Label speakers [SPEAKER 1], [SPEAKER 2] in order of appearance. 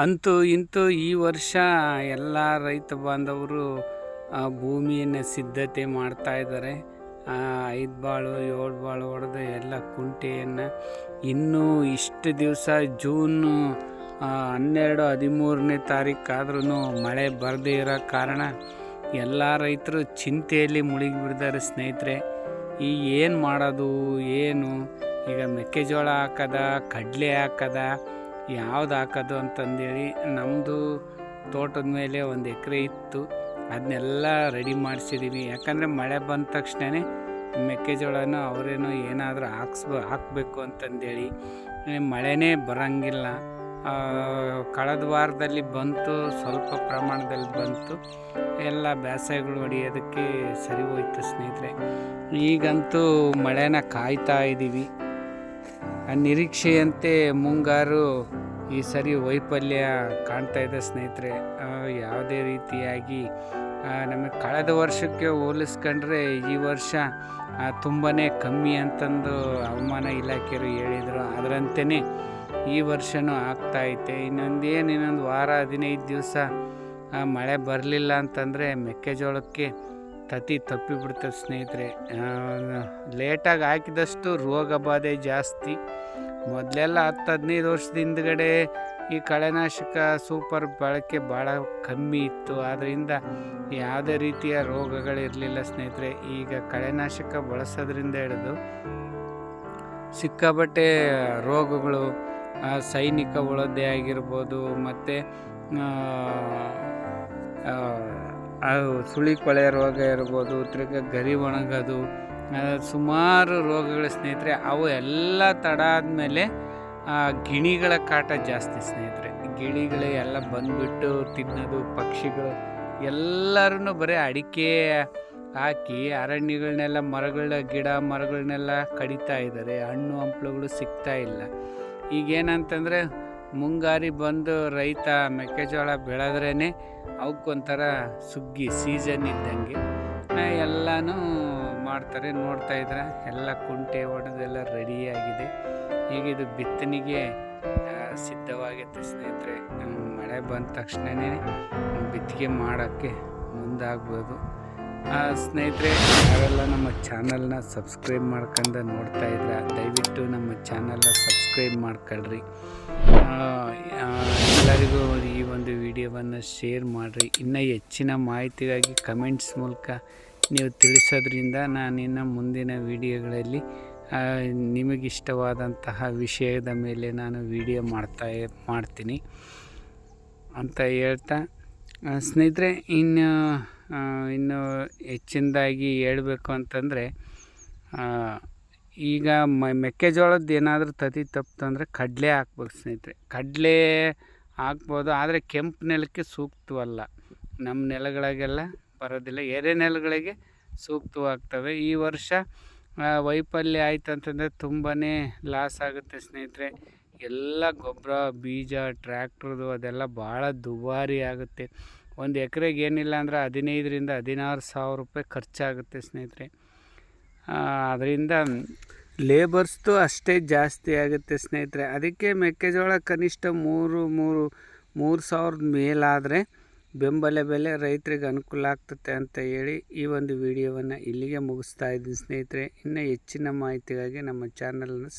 [SPEAKER 1] ಅಂತೂ ಇಂತೂ ಈ ವರ್ಷ ಎಲ್ಲ ರೈತ ಬಾಂಧವರು ಭೂಮಿಯನ್ನು ಸಿದ್ಧತೆ ಮಾಡ್ತಾ ಇದ್ದಾರೆ. 5 ಬಾಳು 7 ಬಾಳು ಹೊಡೆದು ಎಲ್ಲ ಕುಂಟೆಯನ್ನು ಇನ್ನೂ ಇಷ್ಟು ದಿವಸ ಜೂನ್ 12 13ನೇ ತಾರೀಕಾದ್ರೂ ಮಳೆ ಬರದೇ ಇರೋ ಕಾರಣ ಎಲ್ಲ ರೈತರು ಚಿಂತೆಯಲ್ಲಿ ಮುಳುಗಿಬಿಡ್ತಾರೆ ಸ್ನೇಹಿತರೆ. ಏನು ಮಾಡೋದು, ಏನು ಈಗ ಮೆಕ್ಕೆಜೋಳ ಹಾಕೋದ, ಕಡಲೆ ಹಾಕೋದ, ಯಾವ್ದು ಹಾಕೋದು ಅಂತಂದೇಳಿ ನಮ್ಮದು ತೋಟದ ಮೇಲೆ 1 ಎಕರೆ ಇತ್ತು. ಅದನ್ನೆಲ್ಲ ರೆಡಿ ಮಾಡಿಸಿದ್ದೀವಿ. ಯಾಕಂದರೆ ಮಳೆ ಬಂದ ತಕ್ಷಣವೇ ಮೆಕ್ಕೆಜೋಳನ ಅವರೇನೋ ಏನಾದರೂ ಹಾಕಬೇಕು ಅಂತಂದೇಳಿ ಮಳೆನೇ ಬರೋಂಗಿಲ್ಲ. ಕಳೆದ ವಾರದಲ್ಲಿ ಬಂತು, ಸ್ವಲ್ಪ ಪ್ರಮಾಣದಲ್ಲಿ ಬಂತು, ಎಲ್ಲ ಬೇಸಾಯಗಳು ಹೊಡೆಯೋದಕ್ಕೆ ಸರಿ ಹೋಯ್ತು ಸ್ನೇಹಿತರೆ. ಈಗಂತೂ ಮಳೆನ ಕಾಯ್ತಾ ಇದ್ದೀವಿ. ನಿರೀಕ್ಷೆಯಂತೆ ಮುಂಗಾರು ಈ ಸರಿ ವೈಫಲ್ಯ ಕಾಣ್ತಾ ಇದೆ ಸ್ನೇಹಿತರೆ. ಯಾವುದೇ ರೀತಿಯಾಗಿ ನಮಗೆ ಕಳೆದ ವರ್ಷಕ್ಕೆ ಹೋಲಿಸ್ಕೊಂಡ್ರೆ ಈ ವರ್ಷ ತುಂಬಾ ಕಮ್ಮಿ ಅಂತಂದು ಹವಾಮಾನ ಇಲಾಖೆಯವರು ಹೇಳಿದರು. ಅದರಂತೆಯೇ ಈ ವರ್ಷವೂ ಆಗ್ತಾಯಿದೆ. ಇನ್ನೊಂದು ವಾರ 15 ದಿವಸ ಮಳೆ ಬರಲಿಲ್ಲ ಅಂತಂದರೆ ಮೆಕ್ಕೆಜೋಳಕ್ಕೆ ತಪ್ಪಿಬಿಡ್ತದೆ ಸ್ನೇಹಿತರೆ. ಲೇಟಾಗಿ ಹಾಕಿದಷ್ಟು ರೋಗ ಬಾಧೆ ಜಾಸ್ತಿ. ಮೊದಲೆಲ್ಲ 10-15 ವರ್ಷದ ಹಿಂದ್ಗಡೆ ಈ ಕಳೆನಾಶಕ ಸೂಪರ್ ಬಳಕೆ ಭಾಳ ಕಮ್ಮಿ ಇತ್ತು. ಆದ್ದರಿಂದ ಯಾವುದೇ ರೀತಿಯ ರೋಗಗಳಿರಲಿಲ್ಲ ಸ್ನೇಹಿತರೆ. ಈಗ ಕಳೆನಾಶಕ ಬಳಸೋದ್ರಿಂದ ಹಿಡಿದು ಸಿಕ್ಕಾಪಟ್ಟೆ ರೋಗಗಳು, ಸೈನಿಕ ಹುಳದೆ ಆಗಿರ್ಬೋದು, ಮತ್ತು ಸುಳಿ ಕೊಳೆ ರೋಗ ಇರ್ಬೋದು, ತಿರ್ಗ ಗರಿ ಒಣಗೋದು, ಸುಮಾರು ರೋಗಗಳ ಸ್ನೇಹಿತರೆ. ಅವು ಎಲ್ಲ ತಡ ಆದಮೇಲೆ ಗಿಣಿಗಳ ಕಾಟ ಜಾಸ್ತಿ ಸ್ನೇಹಿತರೆ. ಗಿಳಿಗಳು ಎಲ್ಲ ಬಂದುಬಿಟ್ಟು ತಿನ್ನೋದು, ಪಕ್ಷಿಗಳು ಎಲ್ಲರೂ ಬರೀ ಅಡಿಕೆ ಹಾಕಿ ಅರಣ್ಯಗಳನ್ನೆಲ್ಲ ಗಿಡ ಮರಗಳನ್ನೆಲ್ಲ ಕಡಿತಾ ಇದ್ದಾರೆ. ಹಣ್ಣು ಹಂಪಲುಗಳು ಸಿಗ್ತಾ ಇಲ್ಲ. ಈಗೇನಂತಂದರೆ ಮುಂಗಾರಿ ಬಂದು ರೈತ ಮೆಕ್ಕೆಜೋಳ ಬೆಳೆದ್ರೇ ಅವಕ್ಕೊಂಥರ ಸುಗ್ಗಿ ಸೀಸನ್ ಇದ್ದಂಗೆ ಎಲ್ಲನೂ ಮಾಡ್ತಾರೆ. ನೋಡ್ತಾ ಇದ್ರೆ ಎಲ್ಲ ಕುಂಟೆ ಹೊಡೆದೆಲ್ಲ ರೆಡಿಯಾಗಿದೆ. ಈಗ ಇದು ಬಿತ್ತನೆಗೆ ಸಿದ್ಧವಾಗೈತೆ ಸ್ನೇಹಿತರೆ. ಮಳೆ ಬಂದ ತಕ್ಷಣವೇ ಬಿತ್ತಿಗೆ ಮಾಡೋಕ್ಕೆ ಮುಂದಾಗ್ಬೋದು. ಸ್ನೇಹಿತರೆ, ಯಾರೆಲ್ಲ ನಮ್ಮ ಚಾನಲ್ನ ಸಬ್ಸ್ಕ್ರೈಬ್ ಮಾಡ್ಕೊಂಡು ನೋಡ್ತಾ ಇದ್ರೆ ದಯವಿಟ್ಟು ನಮ್ಮ ಚಾನಲ್ನ ಸಬ್ಸ್ಕ್ರೈಬ್ ಮಾಡ್ಕೊಳ್ರಿ. ಎಲ್ಲರಿಗೂ ಈ ಒಂದು ವಿಡಿಯೋವನ್ನು ಶೇರ್ ಮಾಡಿರಿ. ಇನ್ನೂ ಹೆಚ್ಚಿನ ಮಾಹಿತಿಗಾಗಿ ಕಮೆಂಟ್ಸ್ ಮೂಲಕ ನೀವು ತಿಳಿಸೋದ್ರಿಂದ ನಾನು ಮುಂದಿನ ವಿಡಿಯೋಗಳಲ್ಲಿ ನಿಮಗಿಷ್ಟವಾದಂತಹ ವಿಷಯದ ಮೇಲೆ ನಾನು ವಿಡಿಯೋ ಮಾಡ್ತೀನಿ ಅಂತ ಹೇಳ್ತಾ, ಸ್ನೇಹಿತರೆ, ಇನ್ನು ಹೆಚ್ಚಿನದಾಗಿ ಹೇಳಬೇಕು ಅಂತಂದರೆ, ಈಗ ಮೆಕ್ಕೆಜೋಳದ್ದು ಏನಾದರೂ ತಪ್ಪಿತಂದರೆ ಕಡಲೆ ಹಾಕ್ಬೇಕು ಸ್ನೇಹಿತರೆ. ಕಡಲೆ ಹಾಕ್ಬೋದು, ಆದರೆ ಕೆಂಪು ನೆಲಕ್ಕೆ ಸೂಕ್ತವಲ್ಲ. ನಮ್ಮ ನೆಲಗಳಿಗೆಲ್ಲ ಬರೋದಿಲ್ಲ. ಎರೆ ನೆಲಗಳಿಗೆ ಸೂಕ್ತವಾಗ್ತವೆ. ಈ ವರ್ಷ ವೈಫಲ್ಯ ಆಯ್ತು ಅಂತಂದರೆ ತುಂಬಾ ಲಾಸ್ ಆಗುತ್ತೆ ಸ್ನೇಹಿತರೆ. ಎಲ್ಲ ಗೊಬ್ಬರ, ಬೀಜ, ಟ್ರ್ಯಾಕ್ಟ್ರದು ಅದೆಲ್ಲ ಭಾಳ ದುಬಾರಿ ಆಗುತ್ತೆ. 1 ಎಕರೆಗೆ ಏನಿಲ್ಲ ಅಂದರೆ 15,000-16,000 ರೂಪಾಯಿ ಖರ್ಚಾಗುತ್ತೆ ಸ್ನೇಹಿತರೆ. ಅದರಿಂದ ಲೇಬರ್ಸ್ದು ಅಷ್ಟೇ ಜಾಸ್ತಿ ಆಗುತ್ತೆ ಸ್ನೇಹಿತರೆ. ಅದಕ್ಕೆ ಮೆಕ್ಕೆಜೋಳ ಕನಿಷ್ಠ 3,000 ಮೇಲಾದರೆ ಬೆಂಬಲ ಬೆಲೆ ರೈತರಿಗೆ ಅನುಕೂಲ ಆಗ್ತದೆ ಅಂತ ಹೇಳಿ ಈ ಒಂದು ವಿಡಿಯೋವನ್ನು ಇಲ್ಲಿಗೆ ಮುಗಿಸ್ತಾ ಇದ್ದೀನಿ ಸ್ನೇಹಿತರೆ. ಇನ್ನೂ ಹೆಚ್ಚಿನ ಮಾಹಿತಿಗಾಗಿ ನಮ್ಮ ಚಾನಲನ್ನು